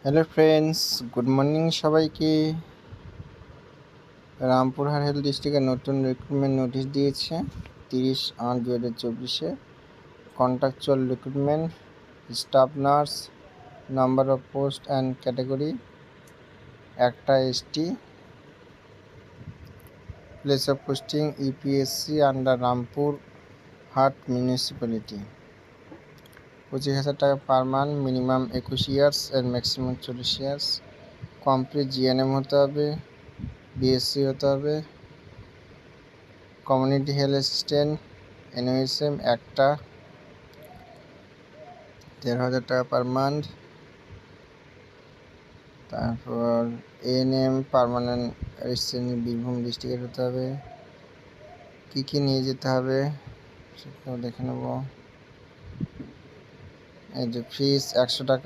Hello friends, good morning সবাইকে। Rampurhat health ডিস্ট্রিক্টের নতুন রিক্রুটমেন্ট নোটিশ দিয়েছে 30/8/2024-এ। Contractual recruitment, staff nurse, number of post and category একটা ST, place of posting UPSC under Rampurhat municipality. 25,000 টাকা per month, minimum 21 years এর maximum 40 years. Complete GNM হতে হবে, BSc হতে হবে। কমিউনিটি হেলথ অ্যাসিস্ট্যান্ট NOSM একটা, 13,000 টাকা পার মান্থ। তারপর ANM পার্মানেন্ট রেসিডেন্ট বীরভূম ডিস্ট্রিক্টের হতে হবে। কী নিয়ে যেতে হবে সেটাও দেখে নেব। এই যে ফিস 100 টাকা,